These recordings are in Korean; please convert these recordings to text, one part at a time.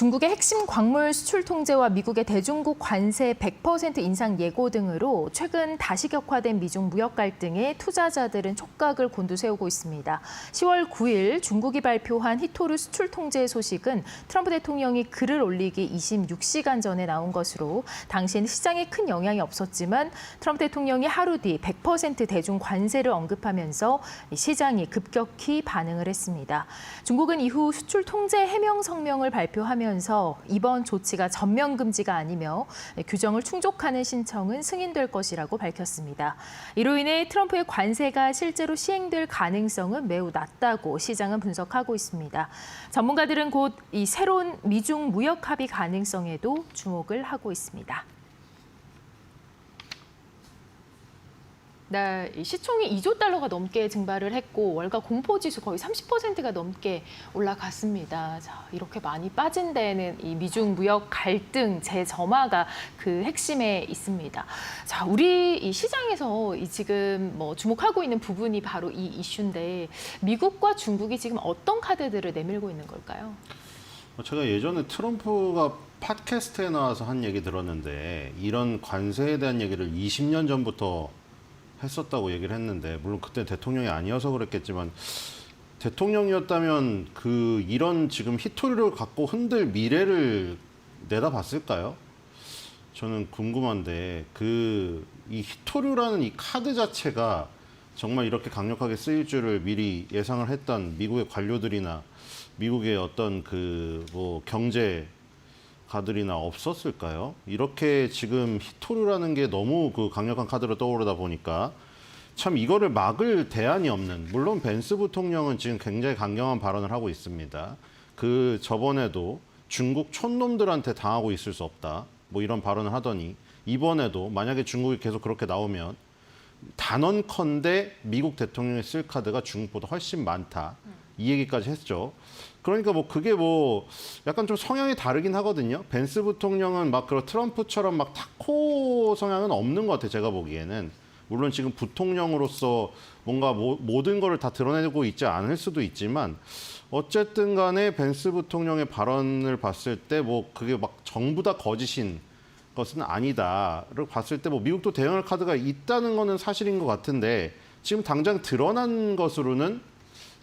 중국의 핵심 광물 수출 통제와 미국의 대중국 관세 100% 인상 예고 등으로 최근 다시 격화된 미중 무역 갈등에 투자자들은 촉각을 곤두세우고 있습니다. 10월 9일 중국이 발표한 히토류 수출 통제 소식은 트럼프 대통령이 글을 올리기 26시간 전에 나온 것으로 당시에는 시장에 큰 영향이 없었지만 트럼프 대통령이 하루 뒤 100% 대중 관세를 언급하면서 시장이 급격히 반응을 했습니다. 중국은 이후 수출 통제 해명 성명을 발표하면서 이번 조치가 전면 금지가 아니며 규정을 충족하는 신청은 승인될 것이라고 밝혔습니다. 이로 인해 트럼프의 관세가 실제로 시행될 가능성은 매우 낮다고 시장은 분석하고 있습니다. 전문가들은 곧 이 새로운 미중 무역 합의 가능성에도 주목을 하고 있습니다. 네, 시총이 2조 달러가 넘게 증발을 했고 월가 공포지수 거의 30%가 넘게 올라갔습니다. 자, 이렇게 많이 빠진 데에는 이 미중 무역 갈등 재점화가 그 핵심에 있습니다. 자, 우리 이 시장에서 지금 주목하고 있는 부분이 바로 이 이슈인데 미국과 중국이 지금 어떤 카드들을 내밀고 있는 걸까요? 제가 예전에 트럼프가 팟캐스트에 나와서 한 얘기 들었는데 이런 관세에 대한 얘기를 20년 전부터 했었다고 얘기를 했는데 물론 그때 대통령이 아니어서 그랬겠지만 대통령이었다면 이런 지금 히토류를 갖고 흔들 미래를 내다봤을까요? 저는 궁금한데 이 히토류라는 이 카드 자체가 정말 이렇게 강력하게 쓰일 줄을 미리 예상을 했던 미국의 관료들이나 미국의 어떤 경제 가들이나 없었을까요? 이렇게 지금 히토류라는 게 너무 강력한 카드로 떠오르다 보니까 참 이거를 막을 대안이 없는, 물론 벤스 부통령은 지금 굉장히 강경한 발언을 하고 있습니다. 저번에도 중국 촌놈들한테 당하고 있을 수 없다. 이런 발언을 하더니 이번에도 만약에 중국이 계속 그렇게 나오면 단언컨대 미국 대통령이 쓸 카드가 중국보다 훨씬 많다. 이 얘기까지 했죠. 그러니까 그게 약간 좀 성향이 다르긴 하거든요. 벤스 부통령은 트럼프처럼 타코 성향은 없는 것 같아요. 제가 보기에는. 물론 지금 부통령으로서 뭔가 모든 거를 다 드러내고 있지 않을 수도 있지만 어쨌든 간에 벤스 부통령의 발언을 봤을 때 그게 전부 다 거짓인 것은 아니다를 봤을 때 미국도 대응할 카드가 있다는 거는 사실인 것 같은데 지금 당장 드러난 것으로는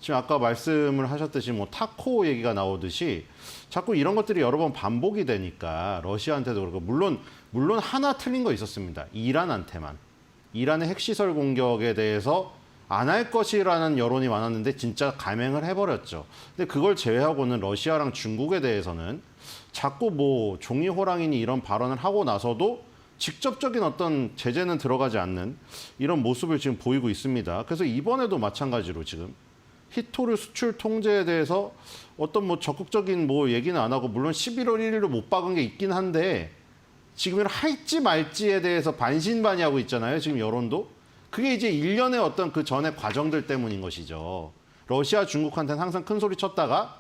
지금 아까 말씀을 하셨듯이 타코 얘기가 나오듯이 자꾸 이런 것들이 여러 번 반복이 되니까 러시아한테도 그렇고 물론 하나 틀린 거 있었습니다. 이란한테만. 이란의 핵시설 공격에 대해서 안 할 것이라는 여론이 많았는데 진짜 감행을 해버렸죠. 근데 그걸 제외하고는 러시아랑 중국에 대해서는 자꾸 종이 호랑이니 이런 발언을 하고 나서도 직접적인 어떤 제재는 들어가지 않는 이런 모습을 지금 보이고 있습니다. 그래서 이번에도 마찬가지로 지금 히토류 수출 통제에 대해서 어떤 적극적인 얘기는 안 하고 물론 11월 1일로 못 박은 게 있긴 한데 지금 할지 말지에 대해서 반신반의하고 있잖아요. 지금 여론도. 그게 이제 일련의 어떤 그 전의 과정들 때문인 것이죠. 러시아, 중국한테는 항상 큰 소리 쳤다가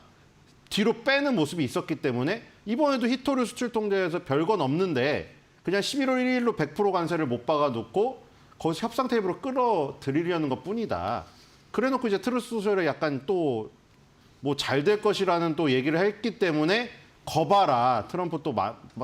뒤로 빼는 모습이 있었기 때문에 이번에도 히토류 수출 통제에서 별건 없는데 그냥 11월 1일로 100% 관세를 못 박아놓고 거기서 협상 테이블로 끌어들이려는 것뿐이다. 그래놓고 이제 트루스 소셜에 약간 또 잘 될 것이라는 또 얘기를 했기 때문에 거봐라 트럼프 또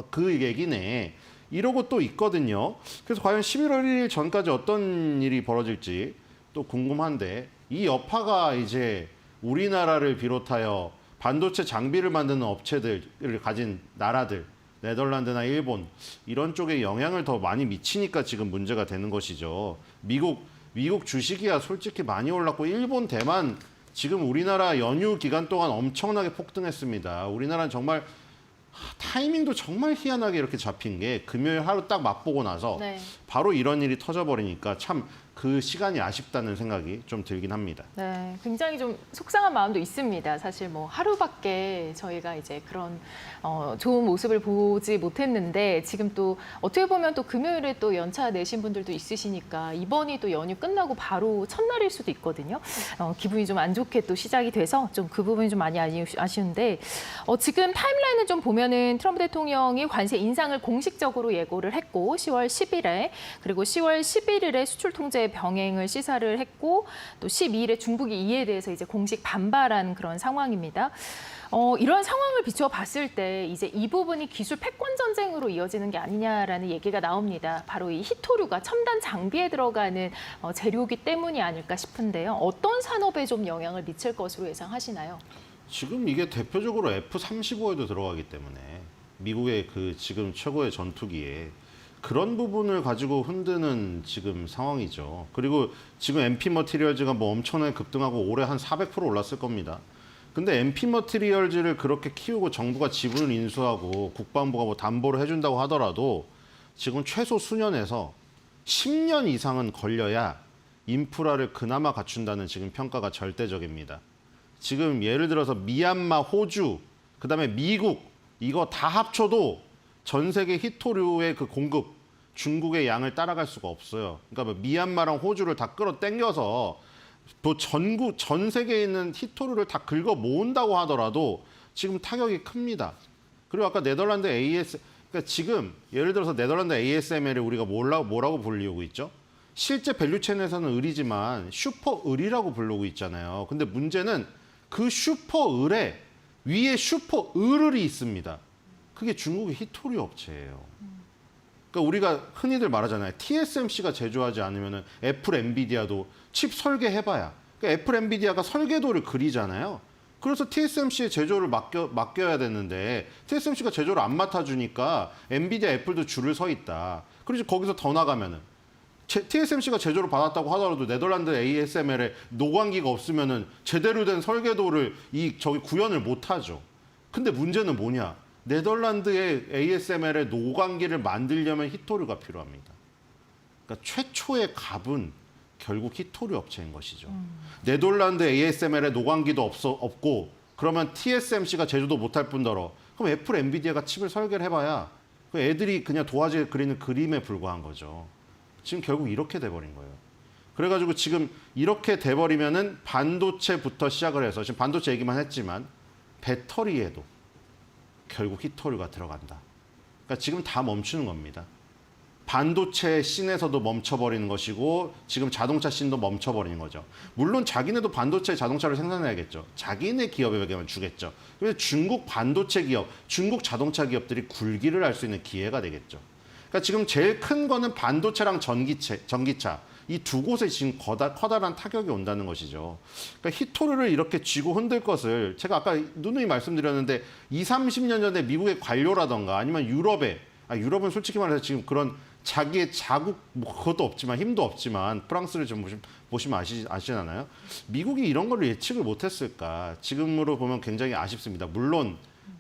그 얘기네 이러고 또 있거든요. 그래서 과연 11월 1일 전까지 어떤 일이 벌어질지 또 궁금한데 이 여파가 이제 우리나라를 비롯하여 반도체 장비를 만드는 업체들을 가진 나라들 네덜란드나 일본 이런 쪽에 영향을 더 많이 미치니까 지금 문제가 되는 것이죠. 미국 주식이야 솔직히 많이 올랐고 일본, 대만 지금 우리나라 연휴 기간 동안 엄청나게 폭등했습니다. 우리나라는 정말 타이밍도 정말 희한하게 이렇게 잡힌 게 금요일 하루 딱 맛보고 나서 바로 이런 일이 터져버리니까 참 그 시간이 아쉽다는 생각이 좀 들긴 합니다. 네, 굉장히 좀 속상한 마음도 있습니다. 사실 하루밖에 저희가 이제 그런 좋은 모습을 보지 못했는데 지금 또 어떻게 보면 또 금요일에 또 연차 내신 분들도 있으시니까 이번이 또 연휴 끝나고 바로 첫날일 수도 있거든요. 기분이 좀 안 좋게 또 시작이 돼서 좀 그 부분이 좀 많이 아쉬운데 지금 타임라인을 좀 보면은 트럼프 대통령이 관세 인상을 공식적으로 예고를 했고 10월 10일에 그리고 10월 11일에 수출 통제 경제 병행을 시사를 했고 또 12일에 중국이 이에 대해서 이제 공식 반발한 그런 상황입니다. 이런 상황을 비추어 봤을 때 이제 이 부분이 기술 패권 전쟁으로 이어지는 게 아니냐라는 얘기가 나옵니다. 바로 이 히토류가 첨단 장비에 들어가는 재료기 때문이 아닐까 싶은데요. 어떤 산업에 좀 영향을 미칠 것으로 예상하시나요? 지금 이게 대표적으로 F-35에도 들어가기 때문에 미국의 그 지금 최고의 전투기에 그런 부분을 가지고 흔드는 지금 상황이죠. 그리고 지금 MP 머티리얼즈가 뭐 엄청나게 급등하고 올해 한 400% 올랐을 겁니다. 근데 MP 머티리얼즈를 그렇게 키우고 정부가 지분을 인수하고 국방부가 뭐 담보를 해준다고 하더라도 지금 최소 수년에서 10년 이상은 걸려야 인프라를 그나마 갖춘다는 지금 평가가 절대적입니다. 지금 예를 들어서 미얀마, 호주, 그다음에 미국 이거 다 합쳐도 전 세계 히토류의 그 공급 중국의 양을 따라갈 수가 없어요. 그러니까 뭐 미얀마랑 호주를 다 끌어당겨서 뭐 전 세계에 있는 히토류를 다 긁어 모은다고 하더라도 지금 타격이 큽니다. 그리고 아까 네덜란드 그러니까 지금 예를 들어서 네덜란드 ASML을 우리가 뭐라고 불리우고 있죠? 실제 밸류체인에서는 을이지만 슈퍼 을이라고 부르고 있잖아요. 근데 문제는 그 슈퍼 을에 위에 슈퍼 을이 있습니다. 그게 중국의 히토류 업체예요. 그러니까 우리가 흔히들 말하잖아요. TSMC가 제조하지 않으면 애플, 엔비디아도 칩 설계해봐야. 그러니까 애플, 엔비디아가 설계도를 그리잖아요. 그래서 TSMC의 제조를 맡겨야 되는데 TSMC가 제조를 안 맡아주니까 엔비디아, 애플도 줄을 서 있다. 그래서 거기서 더 나가면은 TSMC가 제조를 받았다고 하더라도 네덜란드 ASML에 노광기가 없으면은 제대로 된 설계도를 저기 구현을 못하죠. 근데 문제는 뭐냐? 네덜란드의 ASML의 노광기를 만들려면 히토류가 필요합니다. 그러니까 최초의 갑은 결국 히토류 업체인 것이죠. 네덜란드 ASML에 노광기도 없고 그러면 TSMC가 제조도 못할 뿐더러 그럼 애플, 엔비디아가 칩을 설계를 해봐야 그 애들이 그냥 도화지에 그리는 그림에 불과한 거죠. 지금 결국 이렇게 돼버린 거예요. 그래가지고 지금 이렇게 돼버리면은 반도체부터 시작을 해서 지금 반도체 얘기만 했지만 배터리에도 결국 히토류가 들어간다. 그러니까 지금 다 멈추는 겁니다. 반도체 씬에서도 멈춰버리는 것이고 지금 자동차 씬도 멈춰버리는 거죠. 물론 자기네도 반도체 자동차를 생산해야겠죠. 자기네 기업에게만 주겠죠. 그래서 중국 반도체 기업, 중국 자동차 기업들이 굴기를 할 수 있는 기회가 되겠죠. 그러니까 지금 제일 큰 거는 반도체랑 전기차 이 두 곳에 지금 커다란 타격이 온다는 것이죠. 그러니까 히토류를 이렇게 쥐고 흔들 것을 제가 아까 누누이 말씀드렸는데 20-30년 전에 미국의 관료라던가 아니면 유럽은 솔직히 말해서 지금 그런 자기의 자국 그것도 없지만 힘도 없지만 프랑스를 좀 보시면 아시잖아요. 미국이 이런 걸 예측을 못했을까? 지금으로 보면 굉장히 아쉽습니다. 물론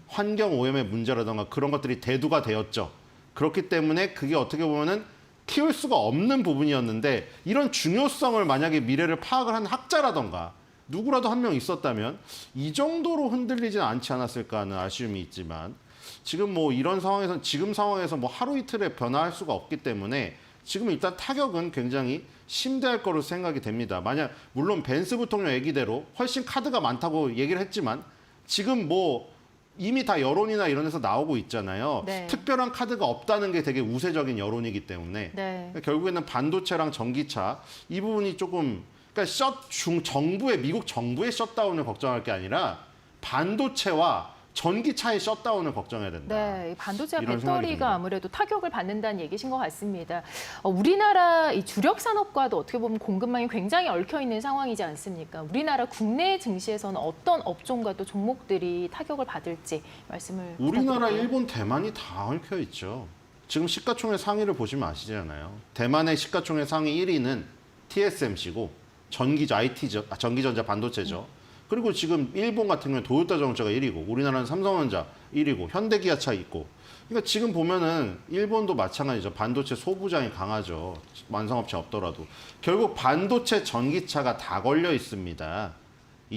환경 오염의 문제라던가 그런 것들이 대두가 되었죠. 그렇기 때문에 그게 어떻게 보면은 키울 수가 없는 부분이었는데 이런 중요성을 만약에 미래를 파악을 한 학자라던가 누구라도 한 명 있었다면 이 정도로 흔들리지는 않지 않았을까 하는 아쉬움이 있지만 지금 뭐 이런 상황에서 지금 상황에서 뭐 하루 이틀에 변화할 수가 없기 때문에 지금 일단 타격은 굉장히 심대할 거로 생각이 됩니다. 만약 물론 벤스 부통령 얘기대로 훨씬 카드가 많다고 얘기를 했지만 지금 뭐 이미 다 여론이나 이런 데서 나오고 있잖아요. 네. 특별한 카드가 없다는 게 되게 우세적인 여론이기 때문에 네. 결국에는 반도체랑 전기차 이 부분이 조금 그러니까 미국 정부의 셧다운을 걱정할 게 아니라 반도체와 전기차의 셧다운을 걱정해야 된다. 네, 이 반도체와 이런 생각이 듭니다. 배터리가 아무래도 타격을 받는다는 얘기신 것 같습니다. 우리나라 이 주력 산업과도 어떻게 보면 공급망이 굉장히 얽혀 있는 상황이지 않습니까? 우리나라 국내 증시에서는 어떤 업종과 또 종목들이 타격을 받을지 말씀을 우리나라, 부탁드릴게요. 일본, 대만이 다 얽혀 있죠. 지금 시가총액 상위를 보시면 아시잖아요. 대만의 시가총액 상위 1위는 TSMC고 전기전자 반도체죠. 그리고 지금 일본 같은 경우는 도요타 자동차가 1위고 우리나라는 삼성전자 1위고 현대기아차 있고 그러니까 지금 보면은 일본도 마찬가지죠. 반도체 소부장이 강하죠. 완성업체 없더라도. 결국 반도체 전기차가 다 걸려 있습니다.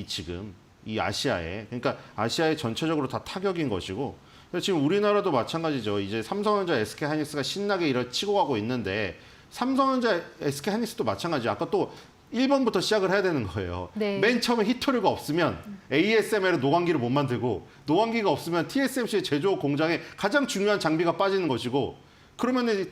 지금 이 아시아에. 그러니까 아시아에 전체적으로 다 타격인 것이고 지금 우리나라도 마찬가지죠. 이제 삼성전자, SK하이닉스가 신나게 치고 가고 있는데 삼성전자, SK하이닉스도 마찬가지죠. 아까 또 1번부터 시작을 해야 되는 거예요. 네. 맨 처음에 히토류가 없으면 ASML의 노광기를 못 만들고 노광기가 없으면 TSMC의 제조 공장에 가장 중요한 장비가 빠지는 것이고 그러면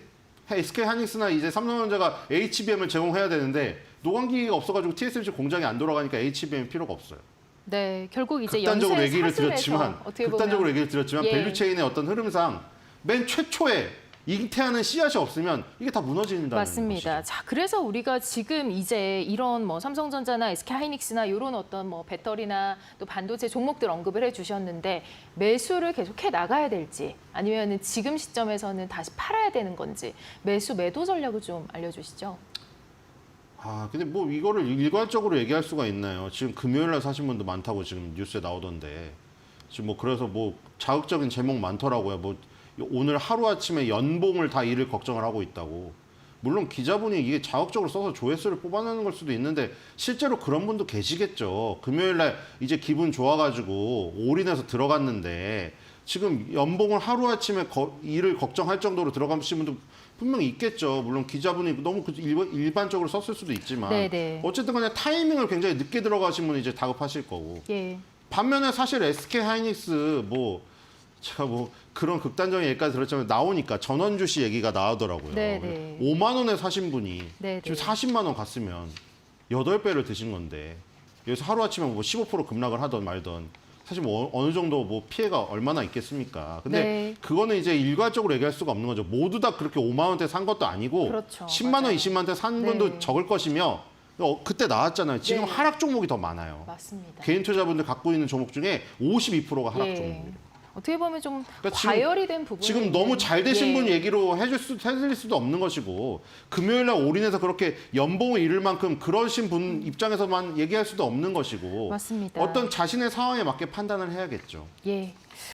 SK 하이닉스나 이제 삼성전자가 HBM을 제공해야 되는데 노광기가 없어가지고 TSMC 공장이 안 돌아가니까 HBM 필요가 없어요. 네, 결국 이제 극단적으로 연쇄 얘기를 사슬에서 드렸지만 어떻게 극단적으로 보면 얘기를 드렸지만 예. 밸류체인의 어떤 흐름상 맨 최초에 잉태하는 씨앗이 없으면 이게 다 무너진다는 맞습니다. 것이죠. 자, 그래서 우리가 지금 이제 이런 뭐 삼성전자나 SK하이닉스나 이런 어떤 뭐 배터리나 또 반도체 종목들 언급을 해주셨는데 매수를 계속해 나가야 될지 아니면은 지금 시점에서는 다시 팔아야 되는 건지 매수 매도 전략을 좀 알려주시죠. 아, 근데 뭐 이거를 일괄적으로 얘기할 수가 있나요? 지금 금요일 날 사신 분도 많다고 지금 뉴스에 나오던데 지금 뭐 그래서 뭐 자극적인 제목 많더라고요. 뭐 오늘 하루아침에 연봉을 다 잃을 걱정을 하고 있다고. 물론 기자분이 이게 자극적으로 써서 조회수를 뽑아내는 걸 수도 있는데 실제로 그런 분도 계시겠죠. 금요일 날 이제 기분 좋아가지고 올인해서 들어갔는데 지금 연봉을 하루아침에 잃을 걱정할 정도로 들어가신 분도 분명히 있겠죠. 물론 기자분이 너무 일반적으로 썼을 수도 있지만 네네. 어쨌든 간에 타이밍을 굉장히 늦게 들어가신 분은 이제 다급하실 거고. 예. 반면에 사실 SK 하이닉스 뭐 제가 뭐 그런 극단적인 얘기까지 들었지만 나오니까 전원주 씨 얘기가 나오더라고요. 네네. 5만 원에 사신 분이 네네. 지금 40만 원 갔으면 8배를 드신 건데 여기서 하루아침에 뭐 15% 급락을 하던 말던 사실 뭐 어느 정도 뭐 피해가 얼마나 있겠습니까? 근데 네. 그거는 이제 일괄적으로 얘기할 수가 없는 거죠. 모두 다 그렇게 5만 원대 산 것도 아니고 그렇죠. 10만 원, 맞아요. 20만 원대 산 분도 네. 적을 것이며 그때 나왔잖아요. 지금 네. 하락 종목이 더 많아요. 맞습니다. 개인 투자분들 갖고 있는 종목 중에 52%가 하락 예. 종목이에요. 어떻게 보면 좀 그러니까 지금- 과열이 된 부분이 지금 있는- 너무 잘 되신 예. 분 얘기로 해드릴 수도 없는 것이고 금요일 날 올인해서 그렇게 연봉을 잃을 만큼 그러신 분 입장에서만 얘기할 수도 없는 것이고 맞습니다. 어떤 자신의 상황에 맞게 판단을 해야겠죠. 예.